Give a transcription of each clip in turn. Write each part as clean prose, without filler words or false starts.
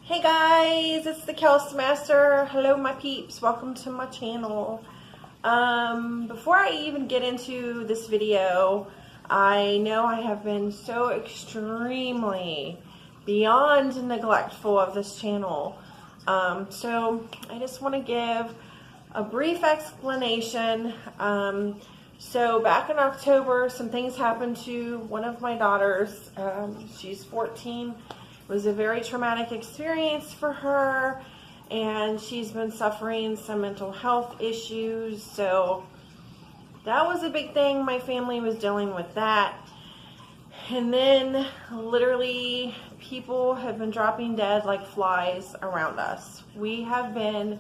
Hey guys, it's the Kels Master. Hello my peeps, welcome to my channel. Before I even get into this video, I know I have been so extremely beyond neglectful of this channel. So I just want to give a brief explanation. So back in October, some things happened to one of my daughters. She's 14. It was a very traumatic experience for her, and she's been suffering some mental health issues. So that was a big thing. My family was dealing with that. And then literally people have been dropping dead like flies around us. We have been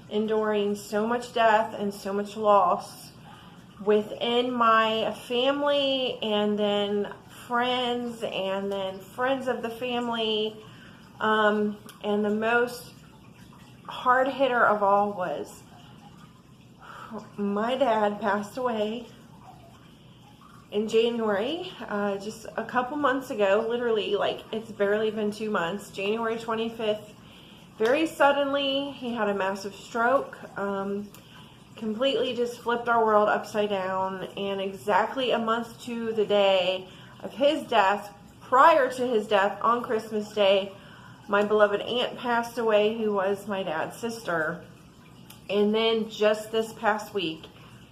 enduring so much death and so much loss within my family, and then friends, and then friends of the family. And the most hard hitter of all was my dad passed away in January, just a couple months ago, literally, like it's barely been 2 months, January 25th. Very suddenly, he had a massive stroke, completely just flipped our world upside down, and exactly a month to the day of his death, prior to his death on Christmas Day, my beloved aunt passed away, who was my dad's sister. And then just this past week,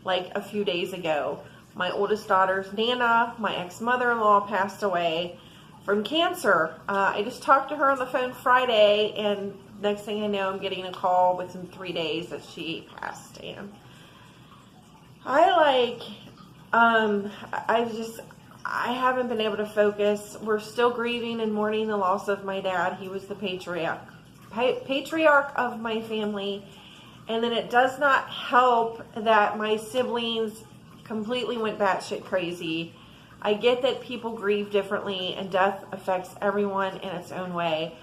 like a few days ago, my oldest daughter's Nana, my ex-mother-in-law, passed away from cancer. I just talked to her on the phone Friday, and next thing I know, I'm getting a call within 3 days that she passed. And I haven't been able to focus. We're still grieving and mourning the loss of my dad. He was the patriarch of my family. And then it does not help that my siblings completely went batshit crazy. I get that people grieve differently and death affects everyone in its own way,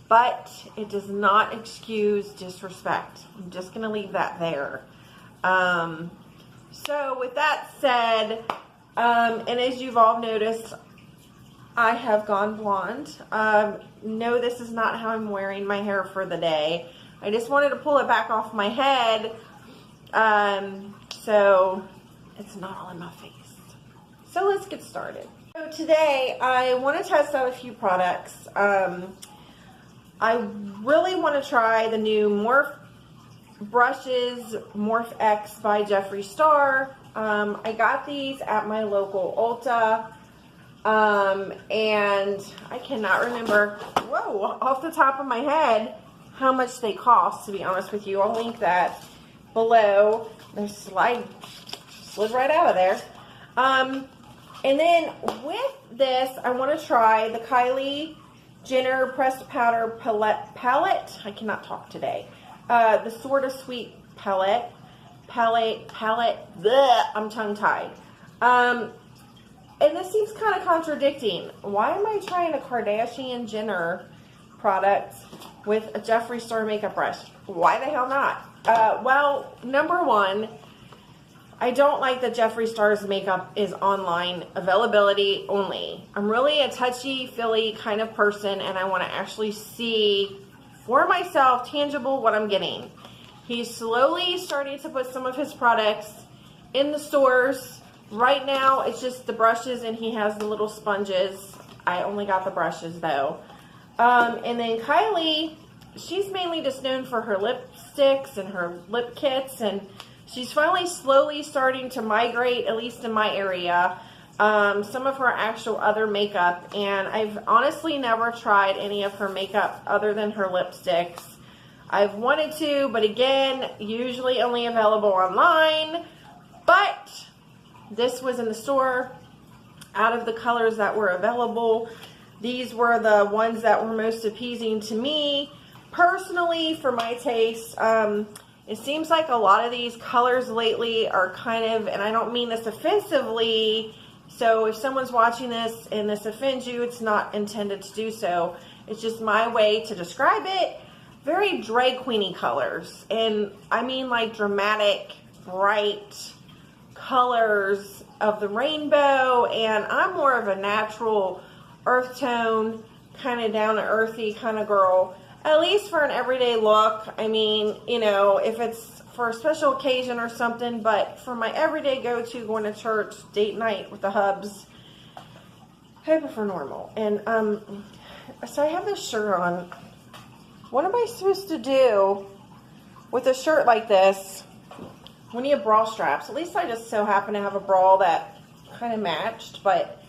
but it does not excuse disrespect. I'm just going to leave that there. So with that said, and as you've all noticed, I have gone blonde. No, this is not how I'm wearing my hair for the day. I just wanted to pull it back off my head, so it's not all in my face. So let's get started. So today I want to test out a few products. I really want to try the new Morphe brushes, Morphe X by Jeffree Star. I got these at my local Ulta, and I cannot remember, off the top of my head, how much they cost, to be honest with you. I'll link that below. They slid right out of there. And then with this, I want to try the Kylie Jenner Pressed Powder Palette. I cannot talk today. The Sorta Sweet Palette. Bleh, I'm tongue-tied. And this seems kind of contradicting. Why am I trying a Kardashian Jenner product with a Jeffree Star makeup brush? Why the hell not? Well, number one, I don't like that Jeffree Star's makeup is online availability only. I'm really a touchy-feely kind of person, and I want to actually see for myself, tangible, what I'm getting. He's slowly starting to put some of his products in the stores. Right now, it's just the brushes, and he has the little sponges. I only got the brushes, though. And then Kylie, she's mainly just known for her lipsticks and her lip kits, and she's finally slowly starting to migrate, at least in my area, some of her actual other makeup. And I've honestly never tried any of her makeup other than her lipsticks. I've wanted to, but again, usually only available online. But this was in the store. Out of the colors that were available, these were the ones that were most appeasing to me. Personally, for my taste, it seems like a lot of these colors lately are kind of, and I don't mean this offensively, so if someone's watching this and this offends you, it's not intended to do so. It's just my way to describe it. Very drag queeny colors. And I mean like dramatic, bright colors of the rainbow. And I'm more of a natural earth tone, kind of down to earthy kind of girl. at least for an everyday look. I mean, you know, if it's for a special occasion or something, but for my everyday go-to, going to church, date night with the hubs, I prefer normal. And so I have this shirt on. What am I supposed to do with a shirt like this when you have bra straps? At least I just so happen to have a bra that kind of matched, but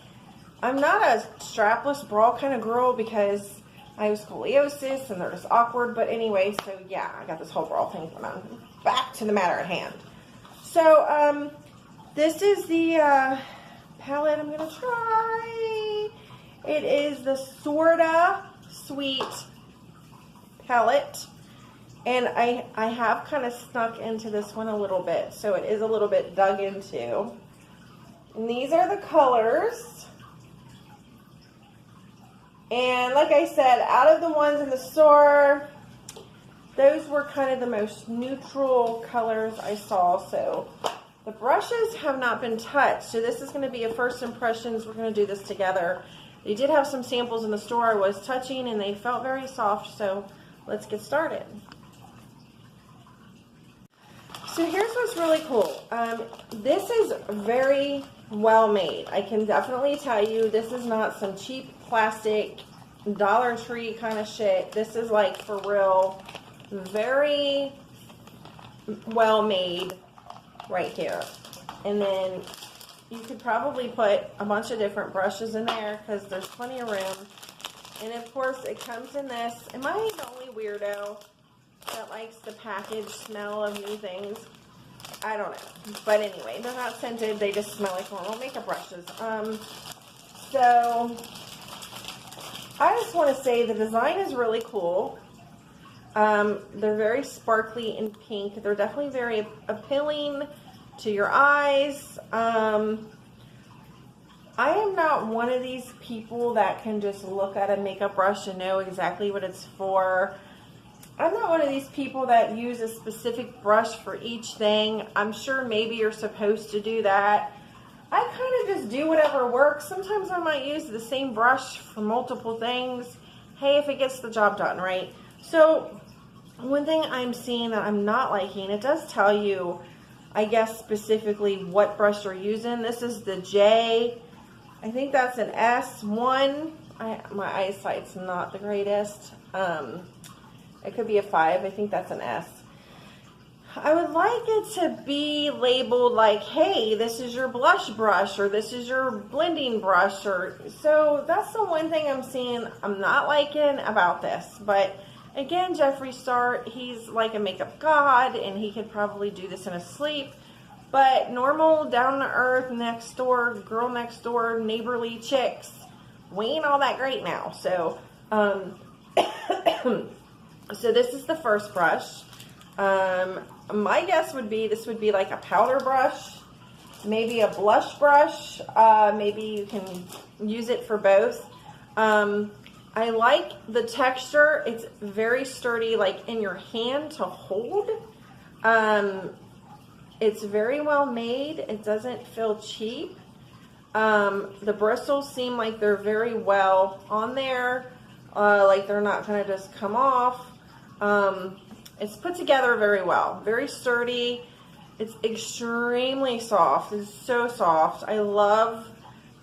I'm not a strapless bra kind of girl because I have scoliosis and they're just awkward. But anyway, so yeah, I got this whole bra thing going on. Back to the matter at hand. So this is the palette I'm gonna try. It is the Sorta Sweet palette, and I have kind of snuck into this one a little bit, so it is a little bit dug into. And these are the colors. And like I said, out of the ones in the store, those were kind of the most neutral colors I saw. So the brushes have not been touched. So this is going to be a first impressions. We're going to do this together. They did have some samples in the store I was touching, and they felt very soft. So let's get started. So here's what's really cool. This is very well made. I can definitely tell you this is not some cheap plastic Dollar Tree kind of shit. This is like for real, very well made right here. And then you could probably put a bunch of different brushes in there because there's plenty of room. And of course it comes in this. Am I the only weirdo that likes the package smell of new things? I don't know. But anyway, they're not scented. They just smell like normal makeup brushes. So I just want to say the design is really cool. They're very sparkly and pink. They're definitely very appealing to your eyes. I am not one of these people that can just look at a makeup brush and know exactly what it's for. I'm not one of these people that use a specific brush for each thing. I'm sure maybe you're supposed to do that. I kind of just do whatever works. Sometimes I might use the same brush for multiple things. Hey, if it gets the job done, right? So one thing I'm seeing that I'm not liking, it does tell you, I guess, specifically what brush you're using. This is the J. I think that's an S1. My eyesight's not the greatest. It could be a 5. I think that's an S. I would like it to be labeled like, hey, this is your blush brush, or this is your blending brush, or so that's the one thing I'm seeing I'm not liking about this. But again, Jeffree Star, he's like a makeup god, and he could probably do this in his sleep. But normal, down to earth, next door, girl next door, neighborly chicks, we ain't all that great now. So, so this is the first brush. My guess would be this would be like a powder brush, maybe a blush brush. Maybe you can use it for both. I like the texture. It's very sturdy, like in your hand to hold. It's very well made. It doesn't feel cheap. The bristles seem like they're very well on there. Like they're not going to just come off. It's put together very well. Very sturdy. It's extremely soft. It's so soft. I love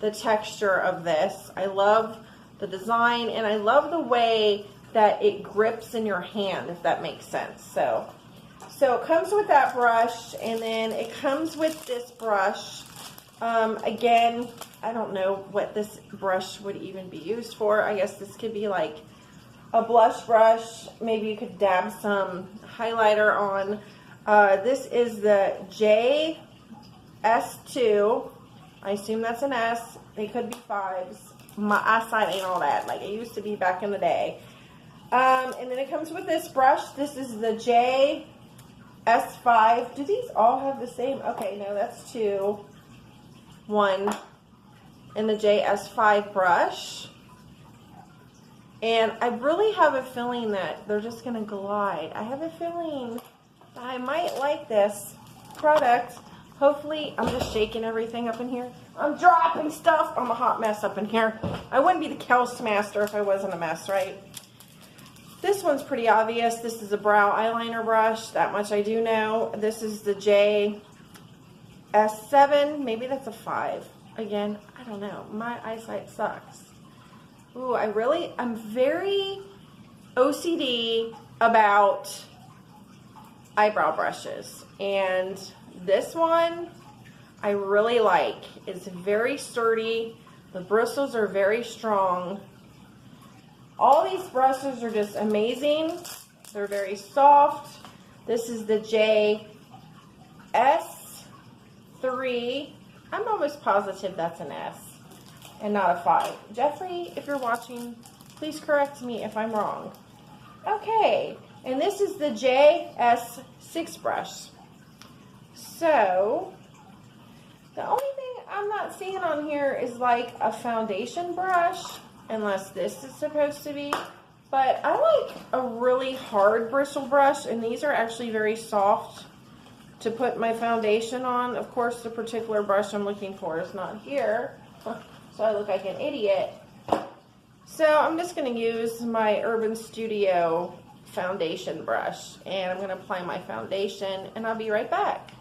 the texture of this. I love the design, and I love the way that it grips in your hand, if that makes sense. So it comes with that brush, and then it comes with this brush. Again, I don't know what this brush would even be used for. I guess this could be like a blush brush. Maybe you could dab some highlighter on. This is the JS2. I assume that's an S. They could be 5s. My eyesight ain't all that like it used to be back in the day. And then it comes with this brush. This is the JS5. Do these all have the same? Okay, no, that's 2. 1. And the JS5 brush. And I really have a feeling that they're just going to glide. I have a feeling that I might like this product. Hopefully, I'm just shaking everything up in here. I'm dropping stuff. I'm a hot mess up in here. I wouldn't be the Kels Master if I wasn't a mess, right? This this one's pretty obvious. This is a brow eyeliner brush. That much I do know. This is the JS7. Maybe that's a 5. Again, I don't know. My eyesight sucks. Ooh, I'm very OCD about eyebrow brushes. And this one I really like. It's very sturdy. The bristles are very strong. All these brushes are just amazing. They're very soft. This is the JS3. I'm almost positive that's an S and not a 5. Jeffree, if you're watching, please correct me if I'm wrong. Okay, and this is the JS6 brush. So, the only thing I'm not seeing on here is like a foundation brush, unless this is supposed to be. But I like a really hard bristle brush, and these are actually very soft to put my foundation on. Of course, the particular brush I'm looking for is not here, so I look like an idiot. So I'm just going to use my Urban Studio foundation brush, and I'm going to apply my foundation, and I'll be right back.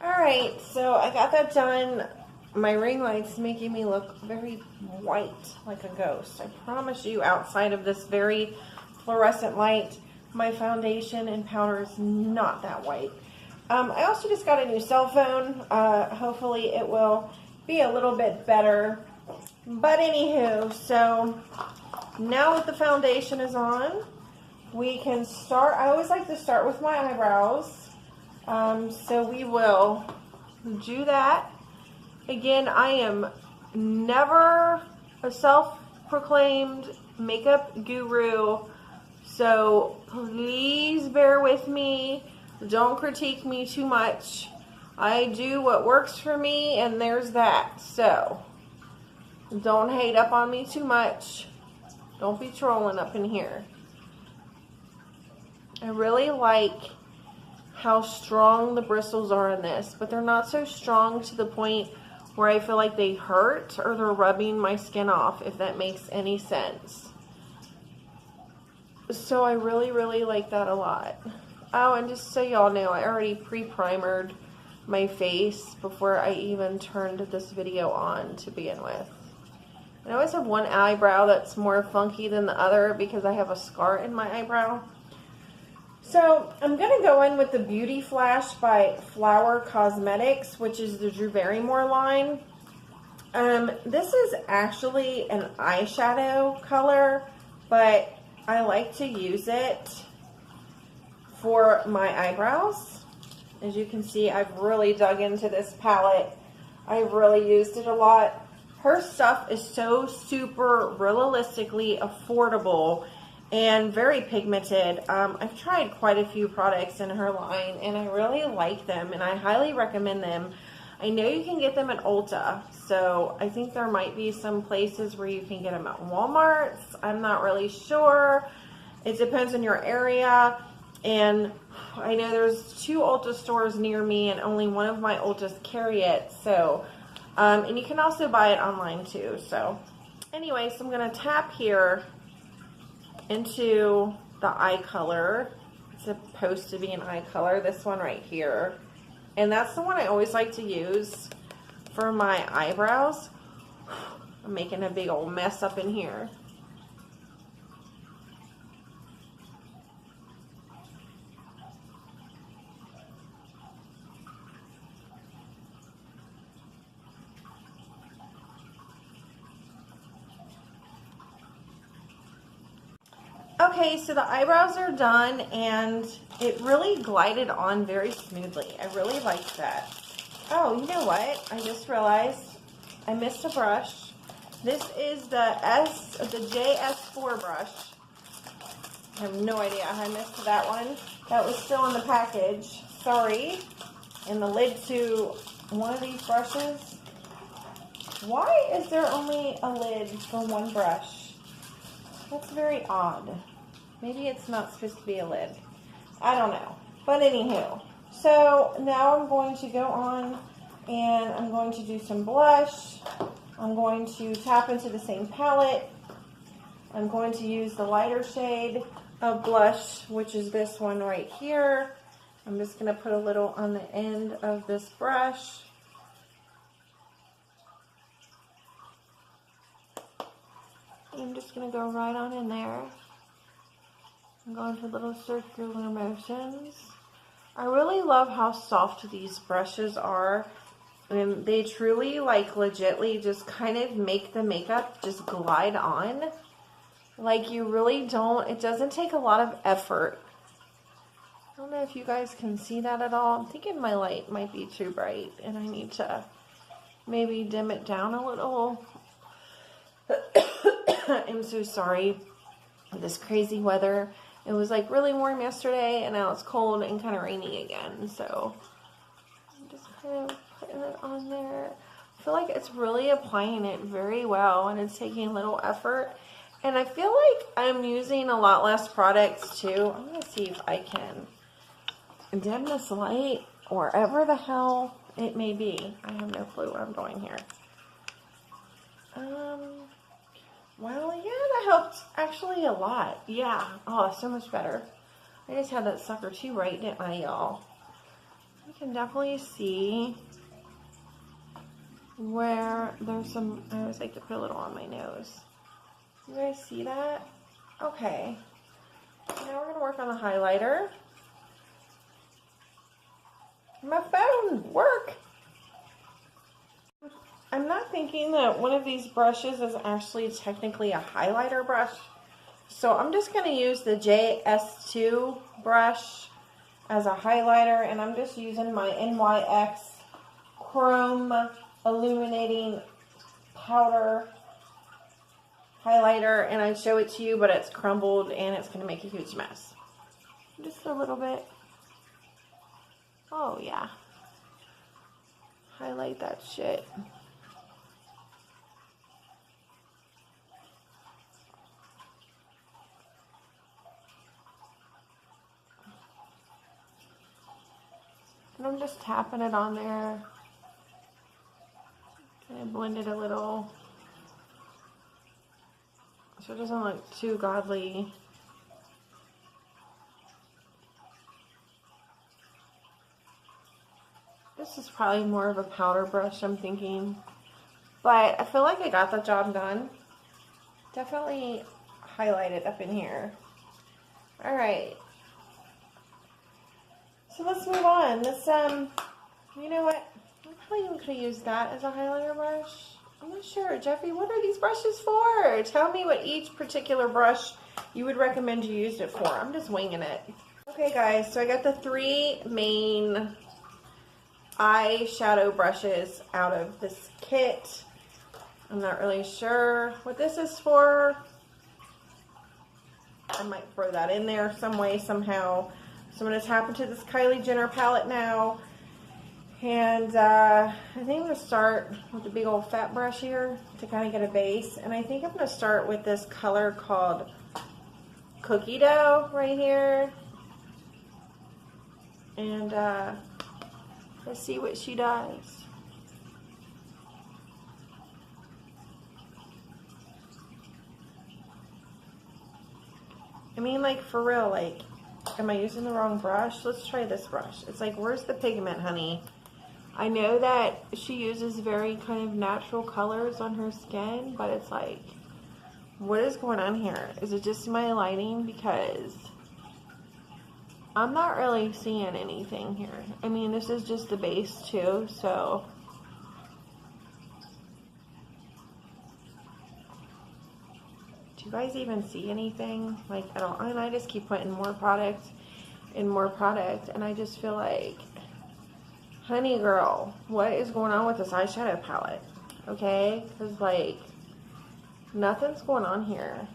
Alright, so I got that done. My ring light's making me look very white, like a ghost. I promise you, outside of this very fluorescent light, my foundation and powder is not that white. I also just got a new cell phone. Hopefully it will be a little bit better. But anywho, so now that the foundation is on, we can start. I always like to start with my eyebrows. So we will do that. Again, I am never a self-proclaimed makeup guru, so please bear with me. Don't critique me too much. I do what works for me, and there's that. So don't hate up on me too much. Don't be trolling up in here. I really like how strong the bristles are in this, but they're not so strong to the point where I feel like they hurt or they're rubbing my skin off, if that makes any sense. So I really, really like that a lot. Oh, and just so y'all know, I already pre-primered my face before I even turned this video on to begin with. I always have one eyebrow that's more funky than the other because I have a scar in my eyebrow. So I'm going to go in with the Beauty Flash by Flower Cosmetics, which is the Drew Barrymore line. This is actually an eyeshadow color, but I like to use it for my eyebrows. As you can see, I've really dug into this palette. I've really used it a lot. Her stuff is so super realistically affordable and very pigmented. I've tried quite a few products in her line, and I really like them, and I highly recommend them. I know you can get them at Ulta, so I think there might be some places where you can get them at Walmart's. I'm not really sure. It depends on your area, and I know there's 2 Ulta stores near me, and only one of my Ultas carry it, so, and you can also buy it online too. So anyway, so I'm going to tap here into the eye color. It's supposed to be an eye color, this one right here, and that's the one I always like to use for my eyebrows. I'm making a big old mess up in here. Okay, so the eyebrows are done, and it really glided on very smoothly. I really liked that. Oh, you know what? I just realized I missed a brush. This is the JS4 brush. I have no idea how I missed that one. That was still in the package. Sorry. And the lid to one of these brushes. Why is there only a lid for one brush? That's very odd. Maybe it's not supposed to be a lid. I don't know. But anywho. So now I'm going to go on and I'm going to do some blush. I'm going to tap into the same palette. I'm going to use the lighter shade a blush, which is this one right here. I'm just going to put a little on the end of this brush. I'm just going to go right on in there. I'm going for little circular motions. I really love how soft these brushes are. And they truly, like, legitly just kind of make the makeup just glide on. Like, you really don't, it doesn't take a lot of effort. I don't know if you guys can see that at all. I'm thinking my light might be too bright and I need to maybe dim it down a little. I'm so sorry. This crazy weather. It was like really warm yesterday and now it's cold and kind of rainy again. So I'm just kind of putting it on there. I feel like it's really applying it very well and it's taking little effort. And I feel like I'm using a lot less products too. I'm going to see if I can dim this light wherever the hell it may be. I have no clue what I'm doing here. Well, yeah, that helped actually a lot. Yeah. Oh, so much better. I just had that sucker too bright, didn't I, y'all? You can definitely see where there's some, I always like to put a little on my nose. You guys see that? Okay. Now we're going to work on the highlighter. My phone, work! I'm not thinking that one of these brushes is actually technically a highlighter brush. So I'm just going to use the JS2 brush as a highlighter. And I'm just using my NYX Chrome Illuminating Powder highlighter. And I show it to you, but it's crumbled and it's going to make a huge mess. Just a little bit. Oh, yeah. Highlight that shit. And I'm just tapping it on there. Kind of blend it a little. So it doesn't look too godly. This is probably more of a powder brush, I'm thinking. But I feel like I got the job done. Definitely highlighted up in here. Alright. So let's move on. This, you know what? I probably even could have used that as a highlighter brush. I'm not sure. Jeffree, what are these brushes for? Tell me what each particular brush you would recommend you use it for. I'm just winging it. Okay, guys. So I got the 3 main eyeshadow brushes out of this kit. I'm not really sure what this is for. I might throw that in there some way, somehow. So I'm going to tap into this Kylie Jenner palette now. And I think I'm going to start with the big old fat brush here to kind of get a base. And I think I'm going to start with this color called Cookie Dough right here. And let's see what she does. I mean, like, for real, like, am I using the wrong brush? Let's try this brush. It's like, where's the pigment, honey? I know that she uses very kind of natural colors on her skin, but it's like, what is going on here? Is it just my lighting? Because I'm not really seeing anything here. I mean, this is just the base too, so. Do you guys even see anything? Like, at all? And I just keep putting more product and more product, and I just feel like, honey girl, what is going on with this eyeshadow palette? Okay? Because, like, nothing's going on here.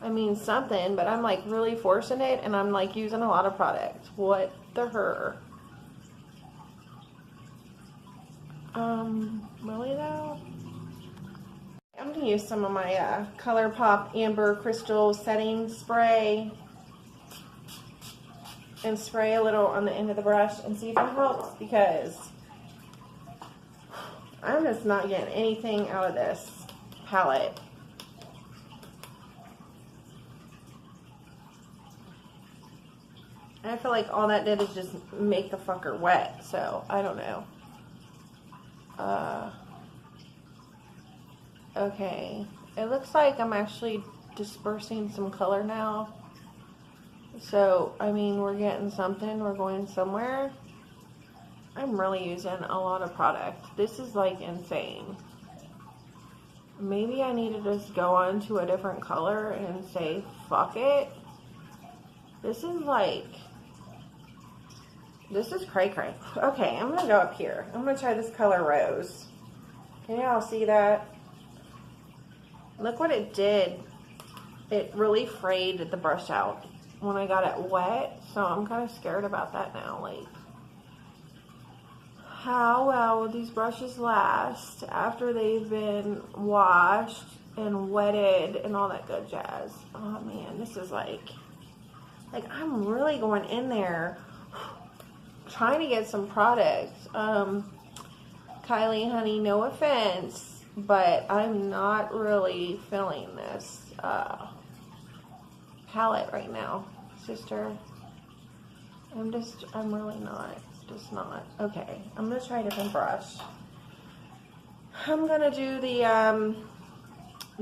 I mean, something, but I'm, like, really forcing it, and I'm, like, using a lot of product. What the her? Really, though? I'm going to use some of my ColourPop Amber Crystal Setting Spray and spray a little on the end of the brush and see if it helps, because I'm just not getting anything out of this palette. And I feel like all that did is just make the fucker wet. So, I don't know. Okay. It looks like I'm actually dispersing some color now. So, I mean, we're getting something. We're going somewhere. I'm really using a lot of product. This is like insane. Maybe I need to just go on to a different color and say, fuck it. This is like, this is cray cray. Okay, I'm gonna go up here. I'm gonna try this color rose. Can y'all see that? Look what it did. It really frayed the brush out when I got it wet. So I'm kind of scared about that now. Like, how well will these brushes last after they've been washed and wetted and all that good jazz? Oh man, this is like I'm really going in there trying to get some products. Kylie, honey, no offense, but I'm not really feeling this palette right now, sister. I'm really not. Just not. Okay, I'm going to try a different brush. I'm going to do the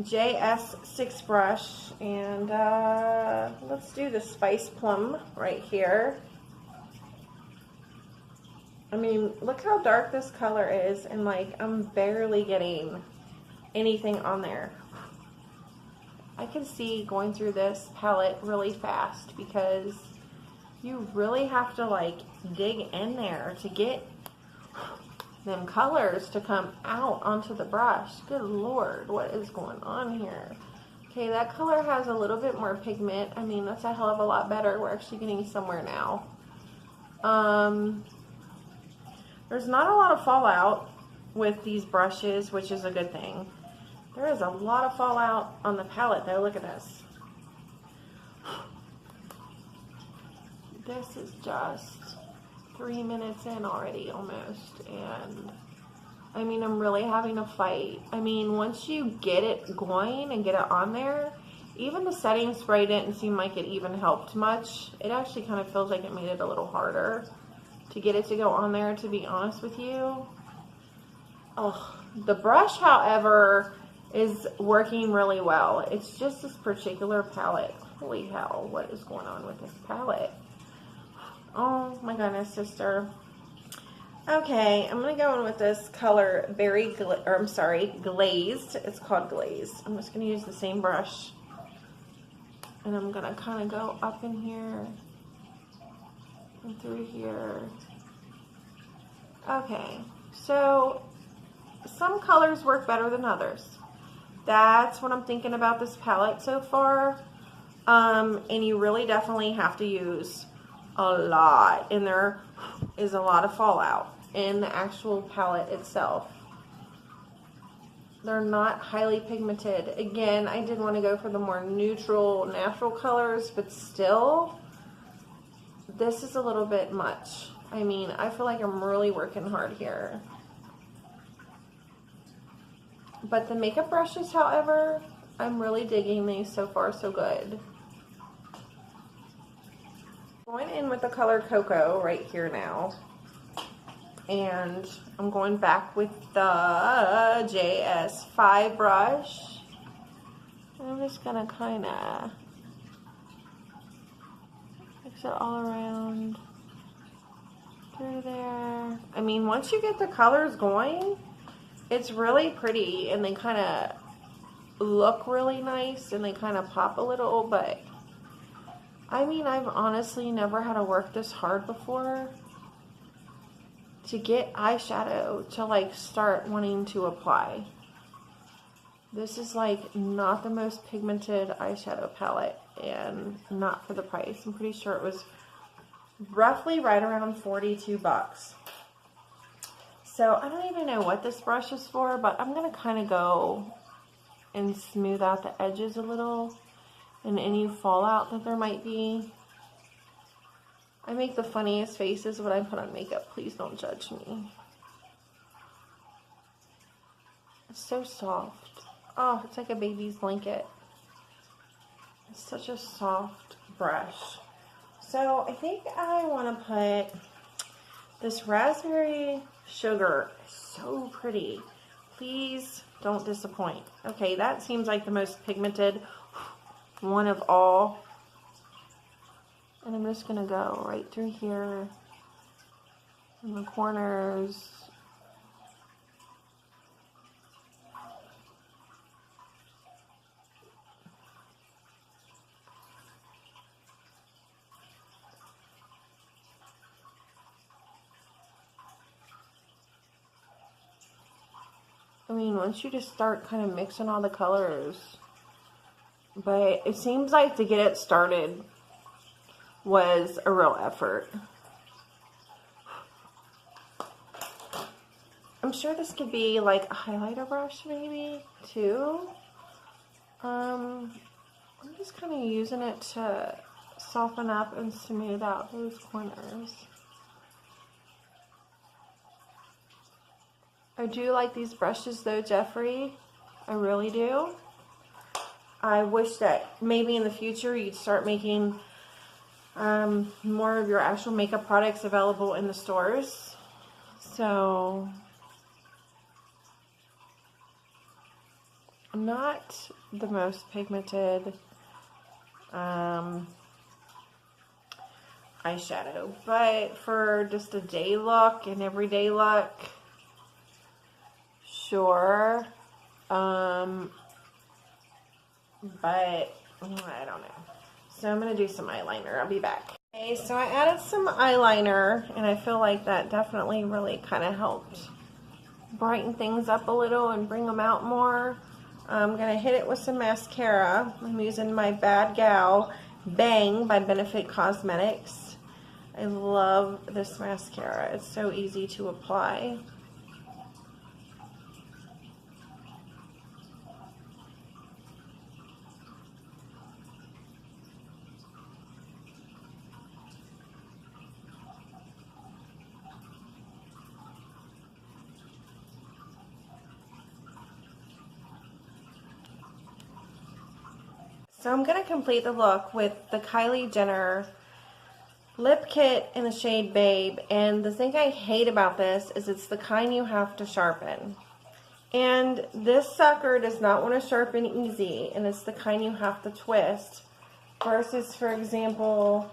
JS6 brush, and let's do the Spice Plum right here. I mean, look how dark this color is, and like, I'm barely getting anything on there. I can see going through this palette really fast because you really have to like dig in there to get them colors to come out onto the brush. Good Lord, what is going on here? Okay, that color has a little bit more pigment. I mean, that's a hell of a lot better. We're actually getting somewhere now. There's not a lot of fallout with these brushes, which is a good thing. There is a lot of fallout on the palette though. Look at this. This is just 3 minutes in already almost, and I mean, I'm really having a fight. I mean, once you get it going and get it on there, even the setting spray didn't seem like it even helped much. It actually kind of feels like it made it a little harder to get it to go on there, to be honest with you. Oh, the brush, however, is working really well. It's just this particular palette. Holy hell, what is going on with this palette? Oh my goodness, sister. Okay, I'm gonna go in with this color glazed. It's called glazed. I'm just gonna use the same brush, and I'm gonna kind of go up in here and through here. Okay, so some colors work better than others. That's what I'm thinking about this palette so far. And you really definitely have to use a lot, and there is a lot of fallout in the actual palette itself. They're not highly pigmented. Again, I did want to go for the more neutral, natural colors, but still, this is a little bit much. I mean, I feel like I'm really working hard here. But the makeup brushes, however, I'm really digging these. So far, so good. Going in with the color Cocoa right here now, and I'm going back with the JS5 brush. I'm just gonna kind of mix it all around through there. I mean, once you get the colors going, it's really pretty, and they kind of look really nice, and they kind of pop a little, but I mean, I've honestly never had to work this hard before to get eyeshadow to like start wanting to apply. This is like not the most pigmented eyeshadow palette, and not for the price. I'm pretty sure it was roughly right around 42 bucks. So I don't even know what this brush is for, but I'm going to kind of go and smooth out the edges a little and any fallout that there might be. I make the funniest faces when I put on makeup. Please don't judge me. It's so soft. Oh, it's like a baby's blanket. It's such a soft brush. So I think I want to put this raspberry sugar. So pretty. Please don't disappoint. Okay, that seems like the most pigmented one of all. And I'm just going to go right through here in the corners. I mean, once you just start kind of mixing all the colors. But it seems like to get it started was a real effort. I'm sure this could be like a highlighter brush maybe too. I'm just kind of using it to soften up and smooth out those corners. I do like these brushes though, Jeffree. I really do. I wish that maybe in the future you'd start making more of your actual makeup products available in the stores. So, not the most pigmented eyeshadow, but for just a day look and everyday look, sure. But I don't know. So I'm going to do some eyeliner. I'll be back. Okay, so I added some eyeliner, and I feel like that definitely really kind of helped brighten things up a little and bring them out more. I'm going to hit it with some mascara. I'm using my Bad Gal Bang by Benefit Cosmetics. I love this mascara. It's so easy to apply. So I'm going to complete the look with the Kylie Jenner lip kit in the shade Babe. And the thing I hate about this is it's the kind you have to sharpen. And this sucker does not want to sharpen easy. And it's the kind you have to twist. Versus, for example,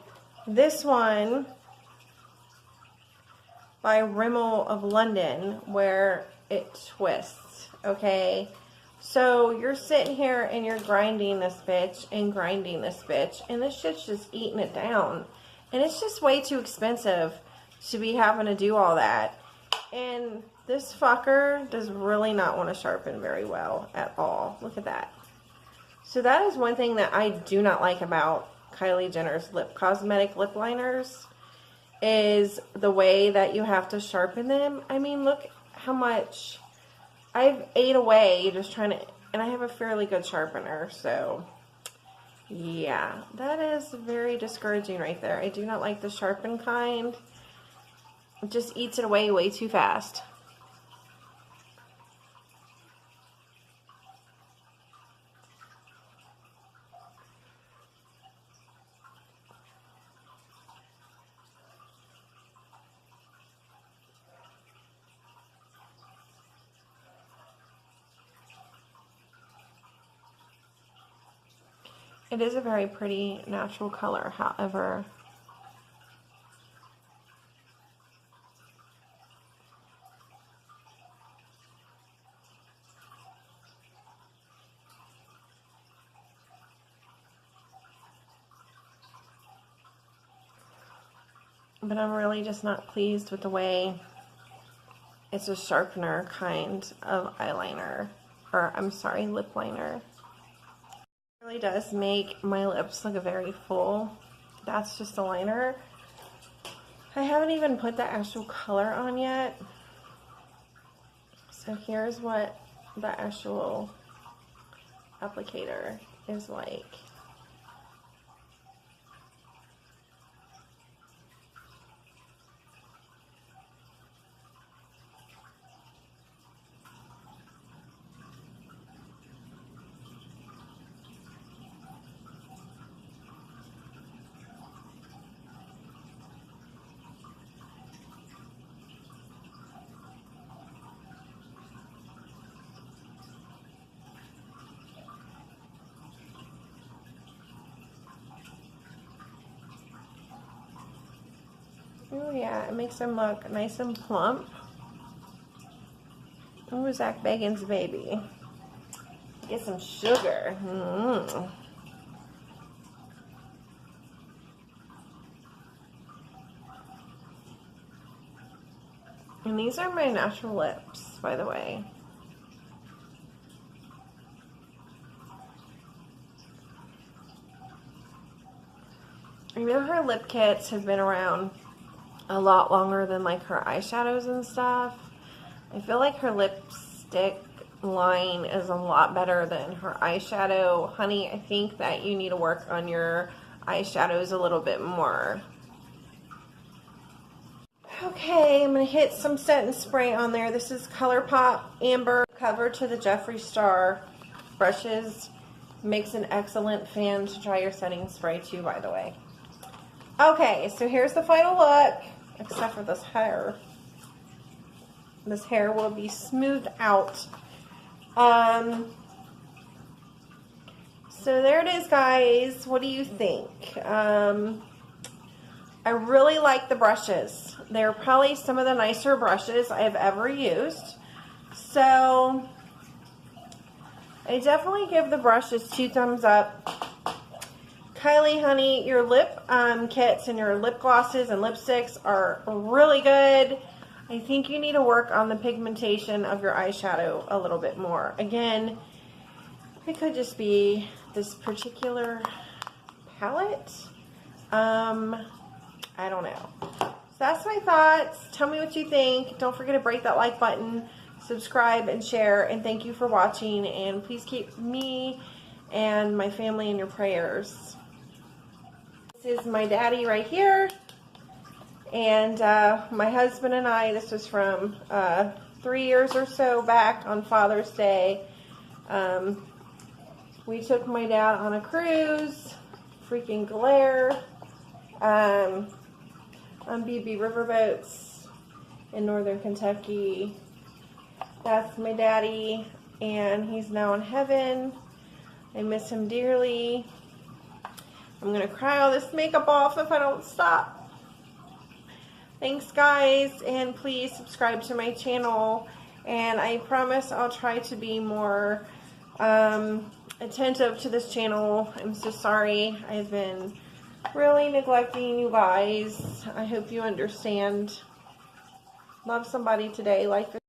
this one by Rimmel of London where it twists. Okay? So you're sitting here and you're grinding this bitch and grinding this bitch, and this shit's just eating it down. And it's just way too expensive to be having to do all that. And this fucker does really not want to sharpen very well at all. Look at that. So that is one thing that I do not like about Kylie Jenner's lip cosmetic lip liners, is the way that you have to sharpen them. I mean, look how much I've ate away just trying to, and I have a fairly good sharpener, so yeah, that is very discouraging right there. I do not like the sharpened kind. It just eats it away way too fast. It is a very pretty natural color, however. But I'm really just not pleased with the way it's a sharpener kind of eyeliner, or I'm sorry, lip liner. It really does make my lips look very full. That's just a liner. I haven't even put the actual color on yet. So here's what the actual applicator is like. Oh yeah, it makes them look nice and plump. Oh, Zach Bacon's baby. Get some sugar. And these are my natural lips, by the way. I know her lip kits have been around a lot longer than like her eyeshadows and stuff. I feel like her lipstick line is a lot better than her eyeshadow. Honey, I think that you need to work on your eyeshadows a little bit more. Okay, I'm going to hit some setting spray on there. This is ColourPop Amber, cover to the Jeffree Star brushes. Makes an excellent fan to try your setting spray too, by the way. Okay, so here's the final look, except for this hair. This hair will be smoothed out. So there it is, guys. What do you think? I really like the brushes. They're probably some of the nicer brushes I have ever used. So I definitely give the brushes 2 thumbs up. Kylie, honey, your lip kits and your lip glosses and lipsticks are really good. I think you need to work on the pigmentation of your eyeshadow a little bit more. Again, it could just be this particular palette. I don't know. So that's my thoughts. Tell me what you think. Don't forget to break that like button, subscribe, and share. And thank you for watching. And please keep me and my family in your prayers. This is my daddy right here. And my husband and I, this was from 3 years or so back on Father's Day. We took my dad on a cruise. Freaking glare. On BB riverboats in northern Kentucky. That's my daddy, and he's now in heaven. I miss him dearly. I'm gonna cry all this makeup off if I don't stop. Thanks, guys, and please subscribe to my channel, and I promise I'll try to be more attentive to this channel. I'm so sorry. I've been really neglecting you guys. I hope you understand. Love somebody today. Life is